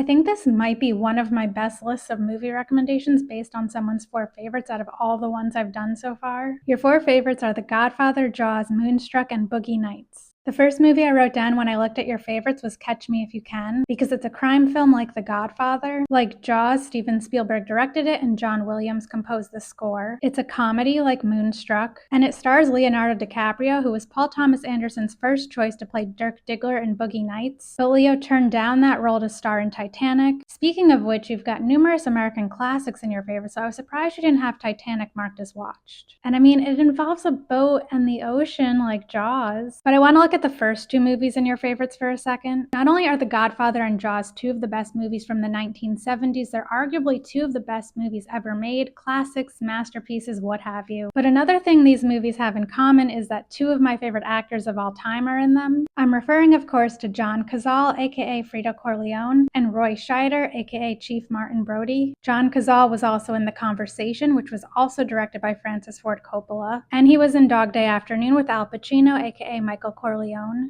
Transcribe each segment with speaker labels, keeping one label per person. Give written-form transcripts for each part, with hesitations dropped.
Speaker 1: I think this might be one of my best lists of movie recommendations based on someone's 4 favorites out of all the ones I've done so far. Your 4 favorites are The Godfather, Jaws, Moonstruck, and Boogie Nights. The first movie I wrote down when I looked at your favorites was Catch Me If You Can, because it's a crime film like The Godfather. Like Jaws, Steven Spielberg directed it and John Williams composed the score. It's a comedy like Moonstruck, and it stars Leonardo DiCaprio, who was Paul Thomas Anderson's first choice to play Dirk Diggler in Boogie Nights, but Leo turned down that role to star in Titanic. Speaking of which, you've got numerous American classics in your favorites, so I was surprised you didn't have Titanic marked as watched. And I mean, it involves a boat and the ocean like Jaws, but I want to look at the first 2 movies in your favorites for a second. Not only are The Godfather and Jaws 2 of the best movies from the 1970s, they're arguably 2 of the best movies ever made, classics, masterpieces, what have you. But another thing these movies have in common is that 2 of my favorite actors of all time are in them. I'm referring, of course, to John Cazale, aka Frida Corleone, and Roy Scheider, aka Chief Martin Brody. John Cazale was also in The Conversation, which was also directed by Francis Ford Coppola, and he was in Dog Day Afternoon with Al Pacino, aka Michael Corleone.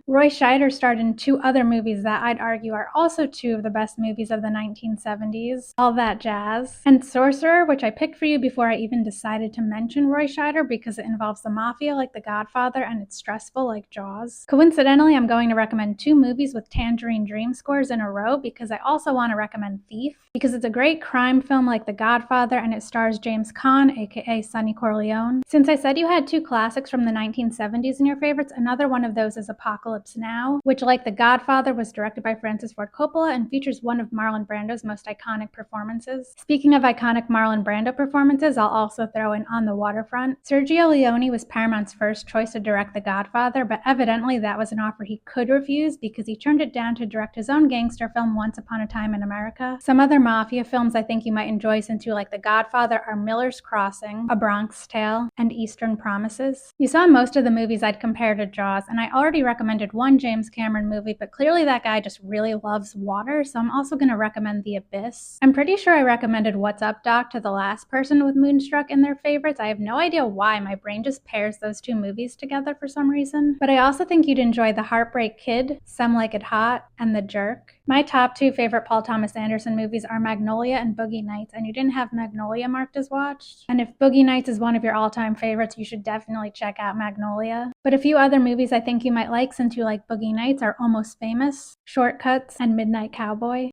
Speaker 1: Roy Scheider starred in 2 other movies that I'd argue are also 2 of the best movies of the 1970s, All That Jazz, and Sorcerer, which I picked for you before I even decided to mention Roy Scheider because it involves the mafia like The Godfather and it's stressful like Jaws. Coincidentally, I'm going to recommend 2 movies with Tangerine Dream scores in a row because I also want to recommend Thief, because it's a great crime film like The Godfather and it stars James Caan, aka Sonny Corleone. Since I said you had 2 classics from the 1970s in your favorites, another one of those is Apocalypse Now, which like The Godfather was directed by Francis Ford Coppola and features one of Marlon Brando's most iconic performances. Speaking of iconic Marlon Brando performances, I'll also throw in On the Waterfront. Sergio Leone was Paramount's first choice to direct The Godfather, but evidently that was an offer he could refuse because he turned it down to direct his own gangster film Once Upon a Time in America. Some other mafia films I think you might enjoy since you like The Godfather are Miller's Crossing, A Bronx Tale, and Eastern Promises. You saw most of the movies I'd compare to Jaws, and I already recommended one James Cameron movie, but clearly that guy just really loves water, so I'm also going to recommend The Abyss. I'm pretty sure I recommended What's Up, Doc to the last person with Moonstruck in their favorites. I have no idea why, my brain just pairs those 2 movies together for some reason. But I also think you'd enjoy The Heartbreak Kid, Some Like It Hot, and The Jerk. My top 2 favorite Paul Thomas Anderson movies are Magnolia and Boogie Nights, and you didn't have Magnolia marked as watched. And if Boogie Nights is one of your all-time favorites, you should definitely check out Magnolia. But a few other movies I think you might like since you like Boogie Nights are Almost Famous, Shortcuts, and Midnight Cowboy.